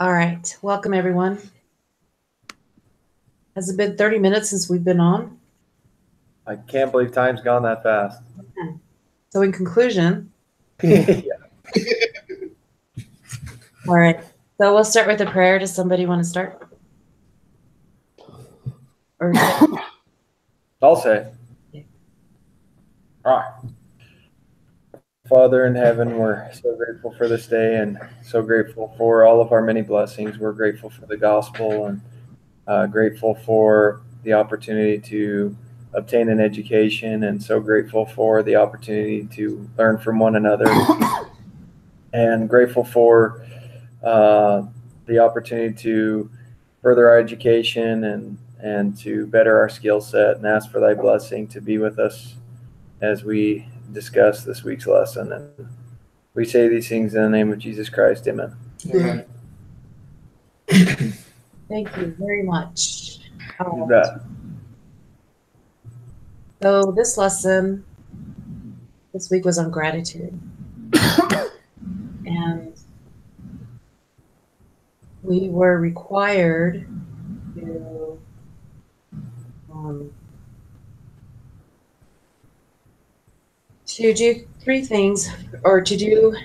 All right. Welcome, everyone. Has it been 30 minutes since we've been on? I can't believe time's gone that fast. So, in conclusion, Yeah. all right. So, we'll start with a prayer. Does somebody want to start? Or I'll say. Okay. All right. Father in heaven, we're so grateful for this day and so grateful for all of our many blessings. We're grateful for the gospel and grateful for the opportunity to obtain an education and so grateful for the opportunity to learn from one another and grateful for uh, the opportunity to further our education and to better our skill set and ask for thy blessing to be with us as we discuss this week's lesson. And we say these things in the name of Jesus Christ. Amen. Amen. Thank you very much. You bet. So, this lesson this week was on gratitude. And we were required to do three things, or to do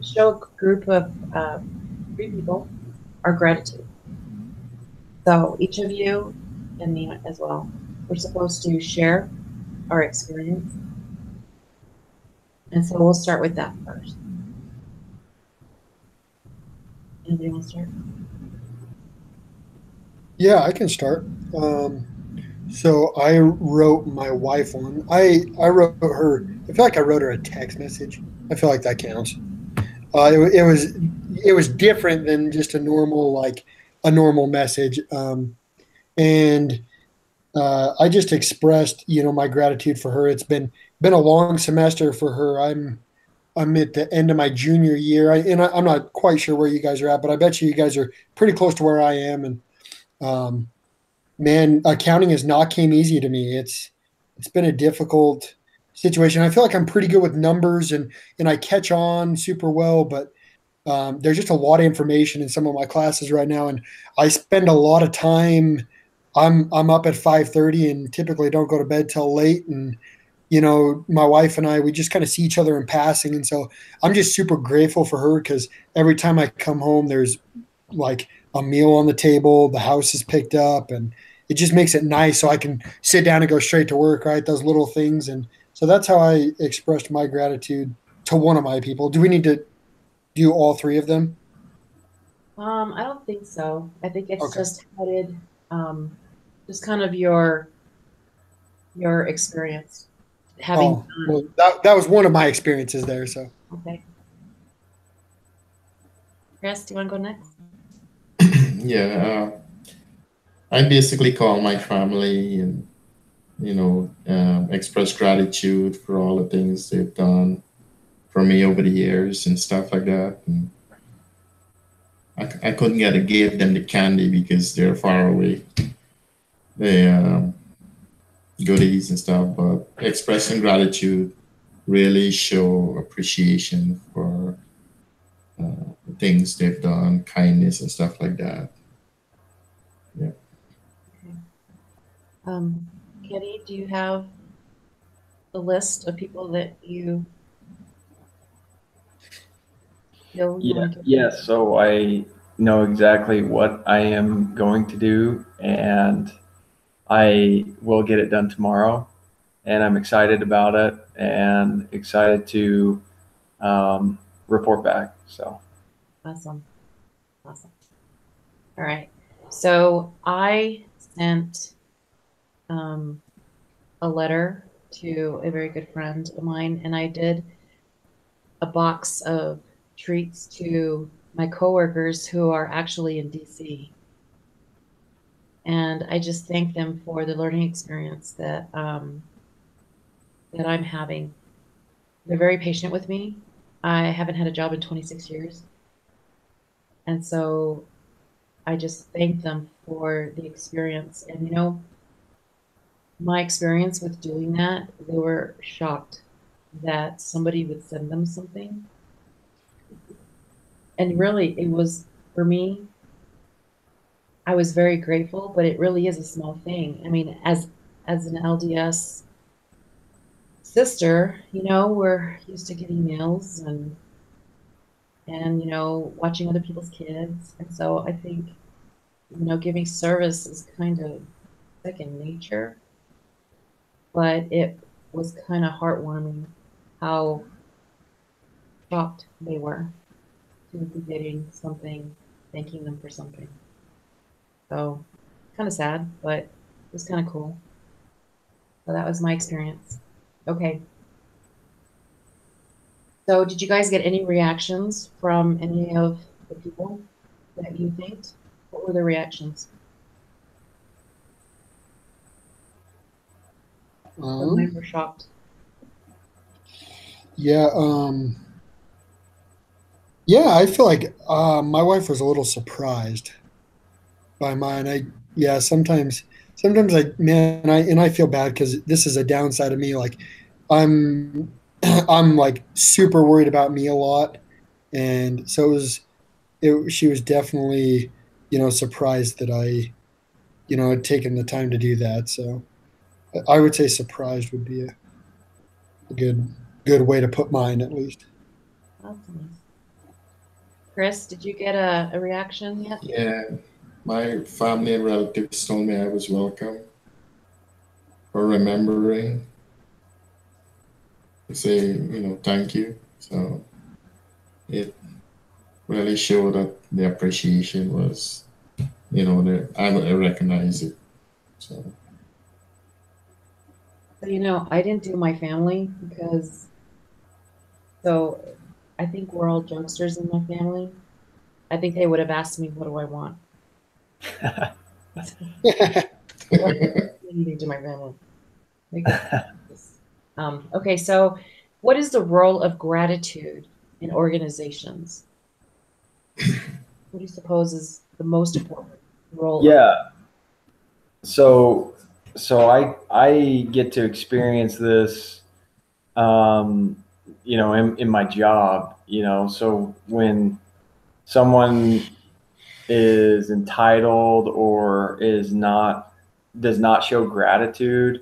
show a group of three people our gratitude. So each of you and me as well, we're supposed to share our experience. And so we'll start with that first. Anybody want to start? Yeah, I can start. So I wrote my wife one. I wrote her. I feel like I wrote her a text message. I feel like that counts. It was different than just a normal message. And I just expressed my gratitude for her. It's been a long semester for her. I'm at the end of my junior year, I'm not quite sure where you guys are at, but I bet you guys are pretty close to where I am. And um, man, accounting has not came easy to me. It's been a difficult situation. I feel like I'm pretty good with numbers and I catch on super well, but there's just a lot of information in some of my classes right now, and I spend a lot of time. I'm up at 5:30 and typically don't go to bed till late, and my wife and I, we just kind of see each other in passing. And so I'm just super grateful for her because every time I come home, there's like a meal on the table, the house is picked up, and it just makes it nice so I can sit down and go straight to work, right? Those little things. And so that's how I expressed my gratitude to one of my people. Do we need to do all three of them? I don't think so. I think it's Okay. just headed, just kind of your experience having Oh, well, that was one of my experiences there. So, okay. Chris, do you want to go next? Yeah, I basically call my family and express gratitude for all the things they've done for me over the years and stuff like that. And I couldn't get to give them the candy because they're far away. The goodies and stuff, but expressing gratitude really show appreciation for the things they've done, kindness and stuff like that. Yeah. Okay. Kitty, do you have a list of people that you feel you Yeah. want to give? Yes. So I know exactly what I am going to do, and I will get it done tomorrow. And I'm excited about it and excited to report back. So Awesome. Awesome. All right. So I sent um, a letter to a very good friend of mine, and I did a box of treats to my coworkers who are actually in DC. And I just thank them for the learning experience that I'm having. They're very patient with me. I haven't had a job in 26 years. And so I just thank them for the experience. And my experience with doing that, they were shocked that somebody would send them something. and really it was for me, I was very grateful, but it really is a small thing. I mean, as an LDS sister, we're used to getting meals and watching other people's kids. And so I think, giving service is kind of second nature, but it was kind of heartwarming how shocked they were to be getting something, thanking them for something. So kind of sad, but it was kind of cool. So that was my experience. Okay. So did you guys get any reactions from any of the people that you thanked? What were the reactions? Mine were shocked. Yeah. Yeah, I feel like my wife was a little surprised by mine. Yeah, sometimes I feel bad because this is a downside of me. Like, I'm, I'm like super worried about me a lot, and so she was definitely, surprised that had taken the time to do that. So I would say surprised would be a good way to put mine, at least. That's nice. Chris, did you get a reaction yet? Yeah, my family and relatives told me I was welcome for remembering to say, thank you. So it really showed that the appreciation was, there. I recognize it. So So, I didn't do my family so I think we're all jokesters in my family. I think they would have asked me, what do I want? Anything to my family. Okay, so what is the role of gratitude in organizations? What do you suppose is the most important role? Yeah. So I get to experience this, in my job, so when someone is entitled or does not show gratitude,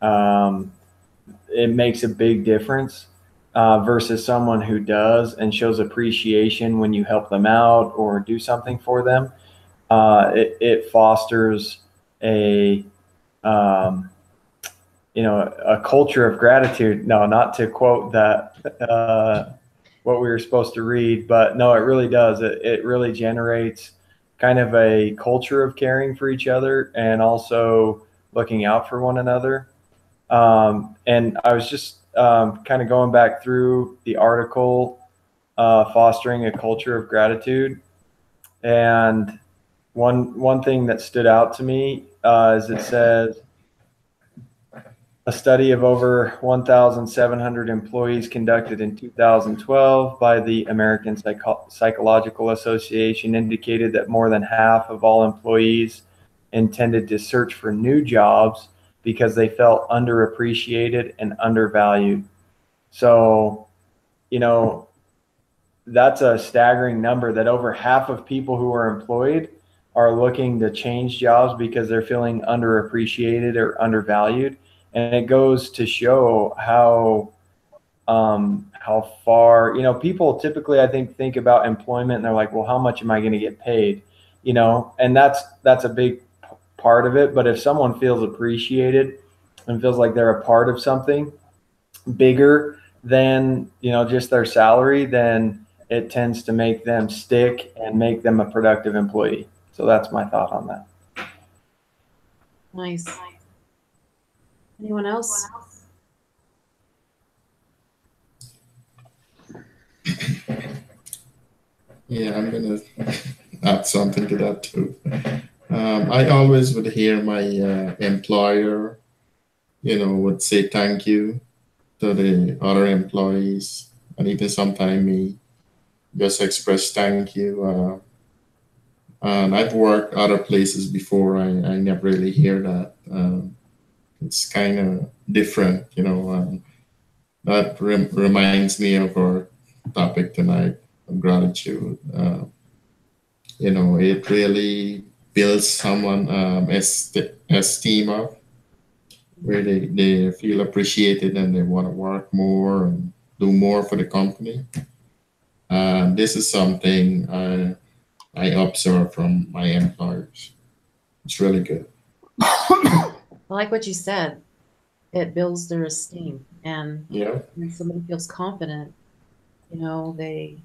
um, it makes a big difference versus someone who does and shows appreciation when you help them out or do something for them. It fosters a um, a culture of gratitude. No, not to quote that what we were supposed to read, but no, it really does. It really generates kind of a culture of caring for each other and also looking out for one another. And I was just kind of going back through the article, fostering a culture of gratitude, and one thing that stood out to me is it says a study of over 1,700 employees conducted in 2012 by the American Psychological Association indicated that more than half of all employees intended to search for new jobs because they felt underappreciated and undervalued. So, that's a staggering number, that over half of people who are employed are looking to change jobs because they're feeling underappreciated or undervalued. And it goes to show how far, people typically, I think about employment and they're like, well, how much am I going to get paid? And that's a big part of it. But if someone feels appreciated and feels like they're a part of something bigger than, just their salary, then it tends to make them stick and make them a productive employee. So that's my thought on that. Nice. Anyone else? yeah, I'm gonna add something to that too. I always would hear my employer, would say thank you to the other employees, and even sometimes me just express thank you. And I've worked other places before. I never really hear that. It's kind of different. That reminds me of our topic tonight gratitude. It really builds someone esteem up, where they feel appreciated and they want to work more and do more for the company. This is something I observe from my employers. It's really good. I like what you said. It builds their esteem, and Yeah. when somebody feels confident, they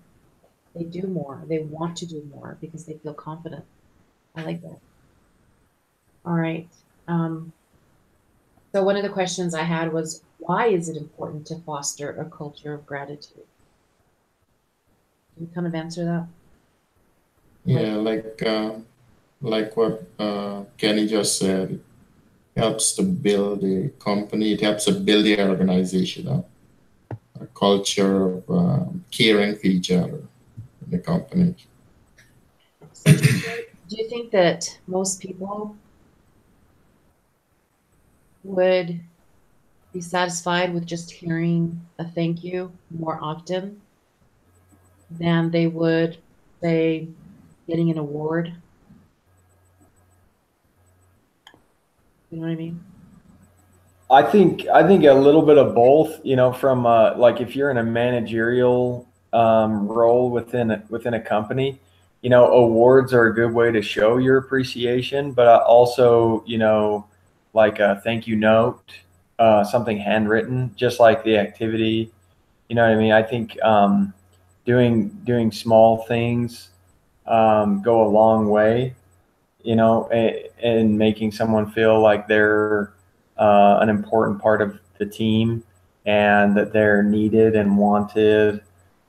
do more. They want to do more because they feel confident. I like that. All right. So one of the questions I had was, why is it important to foster a culture of gratitude? Can you kind of answer that? Yeah, like what Kenny just said, it helps to build the company. It helps to build the organization up, a culture of caring for each other in the company. So do you think that most people would be satisfied with just hearing a thank you more often than they would, say, getting an award? You know what I mean? I think a little bit of both. From like if you're in a managerial role within a company, awards are a good way to show your appreciation. But also, like a thank you note, something handwritten, just like the activity. You know what I mean? I think doing small things go a long way. In making someone feel like they're an important part of the team and that they're needed and wanted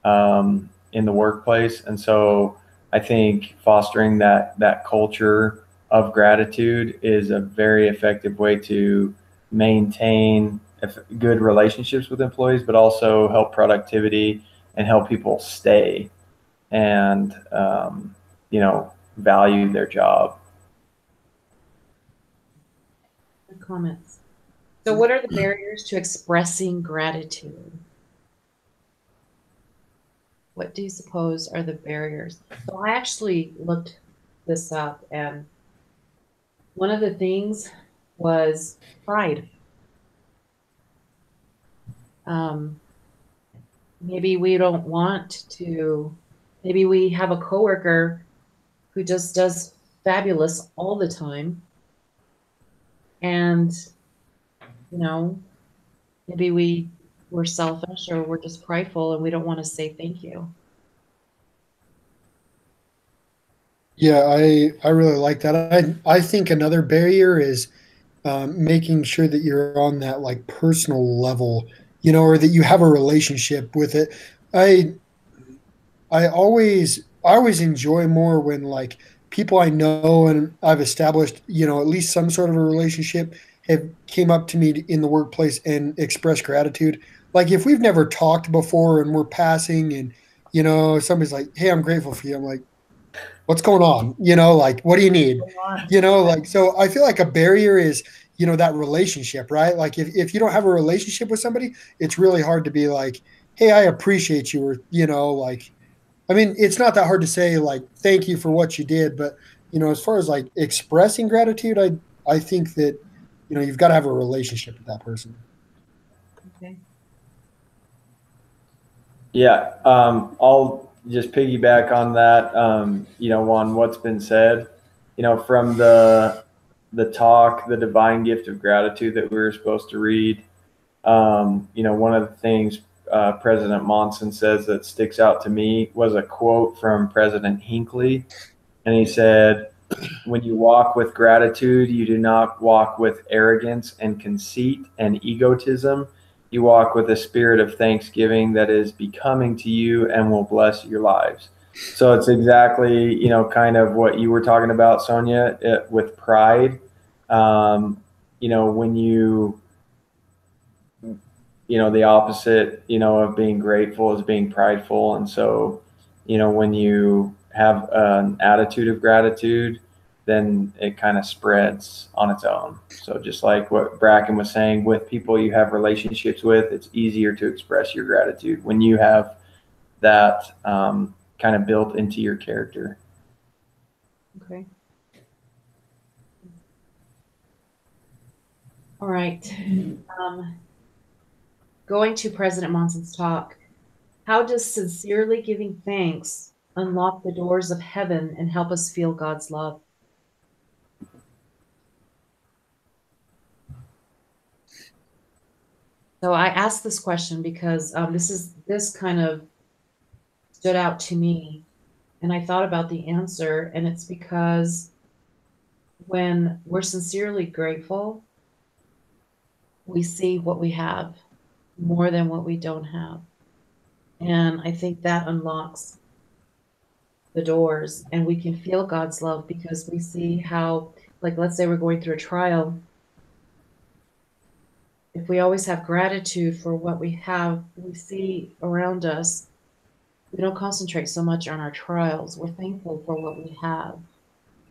in the workplace. And so I think fostering that culture of gratitude is a very effective way to maintain good relationships with employees, but also help productivity and help people stay and, value their job. Good comments. So what are the barriers to expressing gratitude? What do you suppose are the barriers? So I actually looked this up, and one of the things was pride. Maybe we don't want to, maybe we have a coworker who just does fabulous all the time. And, maybe we're selfish or we're just prideful and we don't want to say thank you. Yeah, I really like that. I think another barrier is making sure that you're on that like personal level, or that you have a relationship with it. I I always enjoy more when like people I know and I've established, at least some sort of a relationship have came up to me in the workplace and expressed gratitude. Like if we've never talked before and we're passing and somebody's like, "Hey, I'm grateful for you." I'm like, "What's going on?" Like, "What do you need?" Like so I feel like a barrier is, that relationship, right? Like if you don't have a relationship with somebody, it's really hard to be like, "Hey, I appreciate you," or like I mean, it's not that hard to say like thank you for what you did, but as far as like expressing gratitude, I think that you've got to have a relationship with that person. Okay. Yeah, I'll just piggyback on that. On what's been said. From the talk, the divine gift of gratitude that we were supposed to read. One of the things President Monson says that sticks out to me was a quote from President Hinckley, and he said, "When you walk with gratitude, you do not walk with arrogance and conceit and egotism. You walk with a spirit of thanksgiving that is becoming to you and will bless your lives." So it's exactly, kind of what you were talking about, Sonia, with pride. When the opposite, of being grateful is being prideful. And so, when you have an attitude of gratitude, then it kind of spreads on its own. So just like what Bracken was saying, with people you have relationships with, it's easier to express your gratitude when you have that kind of built into your character. Okay. All right. Going to President Monson's talk, how does sincerely giving thanks unlock the doors of heaven and help us feel God's love? So I asked this question because this kind of stood out to me, and I thought about the answer, and it's because when we're sincerely grateful, we see what we have more than what we don't have. And I think that unlocks the doors, and we can feel God's love because we see how, like, let's say we're going through a trial. If we always have gratitude for what we have, we see around us, we don't concentrate so much on our trials. We're thankful for what we have.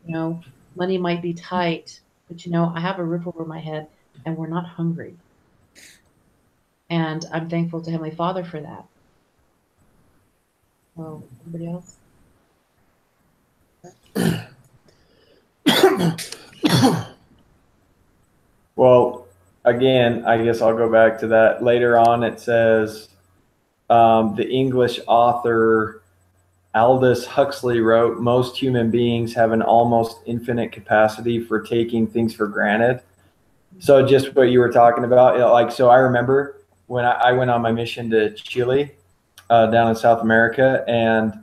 You know, money might be tight, but I have a roof over my head and we're not hungry. And I'm thankful to Heavenly Father for that. So, anybody else? Well, again, I guess I'll go back to that. Later on, it says the English author Aldous Huxley wrote, most human beings have an almost infinite capacity for taking things for granted. So just what you were talking about, so I remember when I went on my mission to Chile, down in South America, and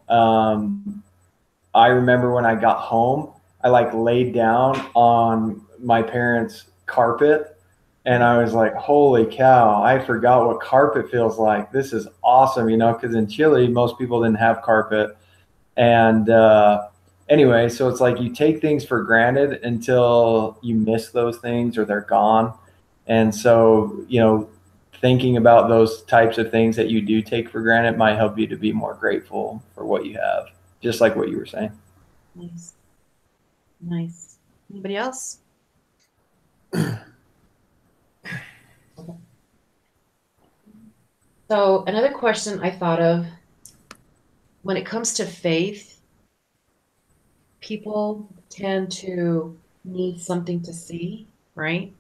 I remember when I got home, I laid down on my parents' carpet, and I was like, holy cow, I forgot what carpet feels like. This is awesome, because in Chile, most people didn't have carpet. And anyway, so it's like you take things for granted until you miss those things or they're gone. And so, thinking about those types of things that you do take for granted might help you to be more grateful for what you have, just like what you were saying. Nice. Nice. Anybody else? So another question I thought of, when it comes to faith, people tend to need something to see, right?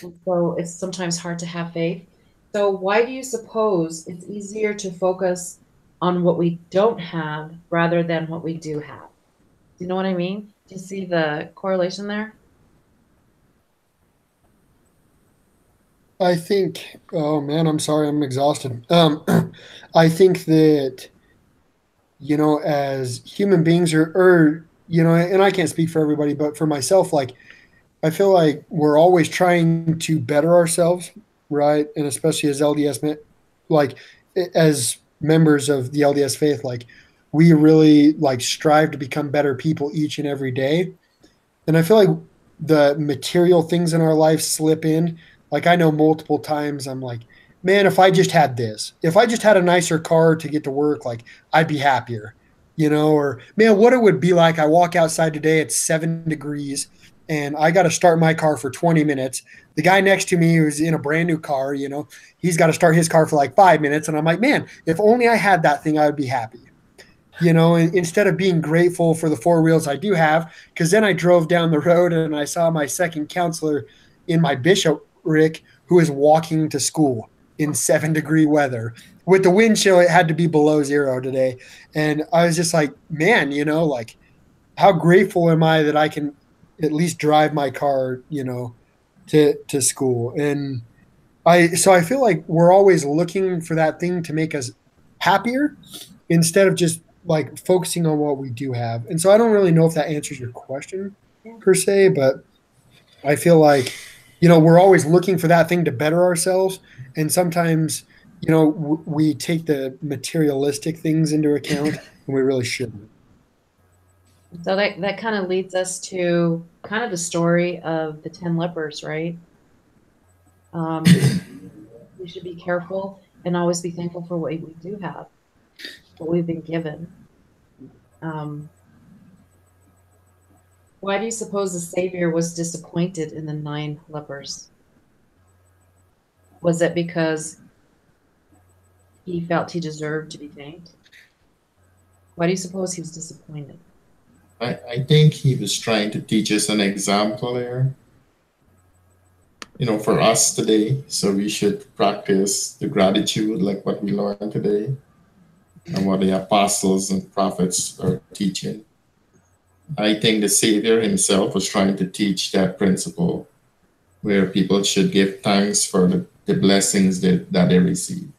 And so it's sometimes hard to have faith. So why do you suppose it's easier to focus on what we don't have rather than what we do have? Do you know what I mean? Do you see the correlation there? I think, oh man, I'm sorry, I'm exhausted. I think that, as human beings and I can't speak for everybody, but for myself, I feel like we're always trying to better ourselves, right? And especially as like as members of the LDS faith, we really strive to become better people each and every day. And I feel like the material things in our life slip in. Like I know multiple times I'm like, man, if I just had this, if I just had a nicer car to get to work, I'd be happier, or man, what it would be like. I walk outside today, it's 7 degrees and I got to start my car for 20 minutes. The guy next to me who's in a brand new car, he's got to start his car for 5 minutes. And I'm like, man, if only I had that thing, I would be happy. Instead of being grateful for the four wheels I do have, because then I drove down the road and I saw my second counselor in my bishopric who is walking to school in 7-degree weather. With the wind chill, it had to be below zero today. And I was just like, man, how grateful am I that I can at least drive my car, to school. And I feel like we're always looking for that thing to make us happier instead of just focusing on what we do have. And so I don't really know if that answers your question per se, but I feel like, we're always looking for that thing to better ourselves. And sometimes, we take the materialistic things into account and we really shouldn't. So that kind of leads us to kind of the story of the 10 lepers, right? We should be careful and always be thankful for what we do have, what we've been given. Why do you suppose the Savior was disappointed in the 9 lepers? Was it because he felt he deserved to be thanked? Why do you suppose he was disappointed? I think he was trying to teach us an example there, for us today. So we should practice the gratitude like what we learned today and what the apostles and prophets are teaching. I think the Savior himself was trying to teach that principle where people should give thanks for the blessings that they receive.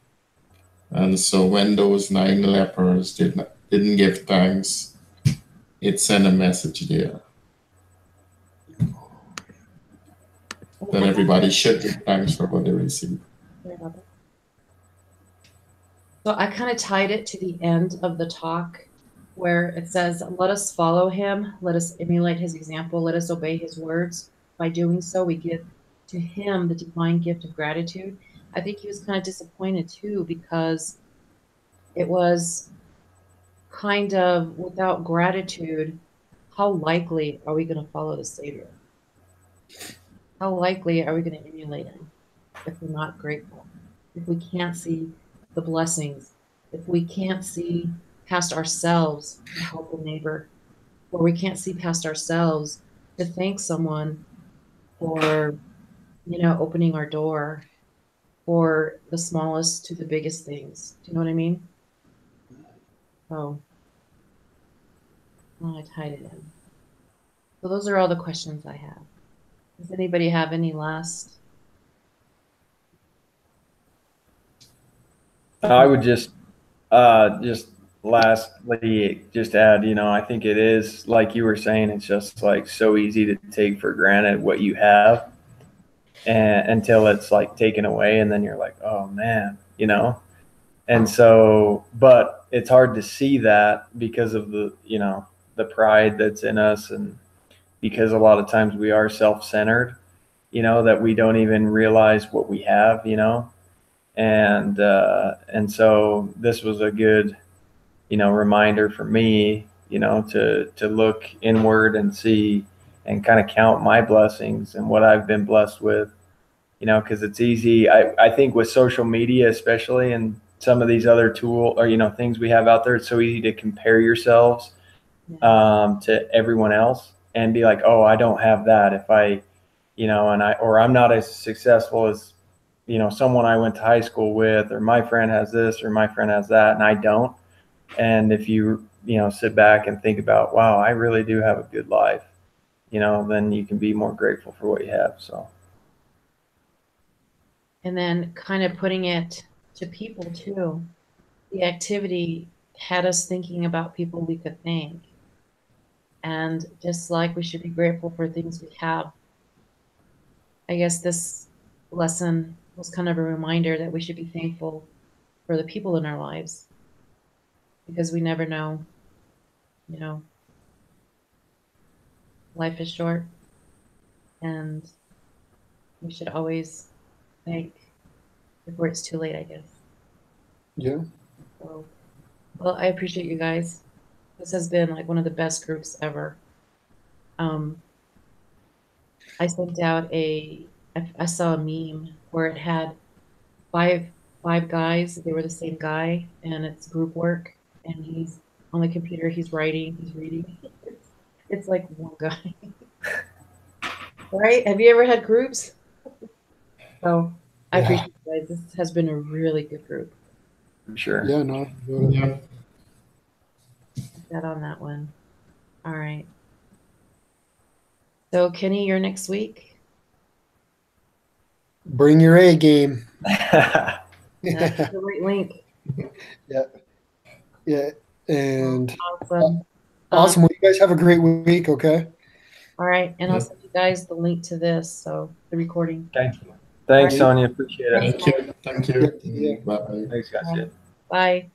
And so when those 9 lepers didn't give thanks, it sent a message there that everybody should give thanks for what they receive. So I kind of tied it to the end of the talk where it says, let us follow him, let us emulate his example, let us obey his words. By doing so, we give to him the divine gift of gratitude. I think he was kind of disappointed too, because it was kind of without gratitude, how likely are we going to follow the Savior? How likely are we going to emulate him if we're not grateful? If we can't see the blessings, if we can't see past ourselves to help a neighbor, or we can't see past ourselves to thank someone for, opening our door, or the smallest to the biggest things. Do you know what I mean? Oh, well, I tied it in. So those are all the questions I have. Does anybody have any last? I would just lastly just add, I think it is like you were saying, it's just like so easy to take for granted what you have, and until it's like taken away, and then you're like, oh man, and so, but it's hard to see that because of the pride that's in us, and because a lot of times we are self-centered, that we don't even realize what we have, and so this was a good, reminder for me, to look inward and see and kind of count my blessings and what I've been blessed with, because it's easy. I think with social media, especially, and some of these other things we have out there, it's so easy to compare yourselves to everyone else and be like, oh, I don't have that. If I, or I'm not as successful as, someone I went to high school with, or my friend has this, or my friend has that, and I don't. And if you, sit back and think about, wow, I really do have a good life, then you can be more grateful for what you have. So. And then kind of putting it to people too. The activity had us thinking about people we could thank. And just like we should be grateful for things we have, I guess this lesson was kind of a reminder that we should be thankful for the people in our lives, because we never know, life is short, and we should always thank before it's too late, I guess. Yeah. So, well, I appreciate you guys. This has been like one of the best groups ever. I sent out I saw a meme where it had five guys. They were the same guy, and it's group work. And he's on the computer. He's writing. He's reading. It's like one guy, right? Have you ever had groups? So I appreciate you guys. This has been a really good group. I'm sure. Yeah, no. Yeah. That on that one. All right. So Kenny, you're next week. Bring your A game. That's the right link. Yeah. And Awesome. awesome. Well, you guys have a great week, okay? All right. And I'll send you guys the link to this. So the recording. Thank you. Thanks, Right. Sonia. Appreciate it. Thank you. Yeah. Bye. Thanks, guys. Bye.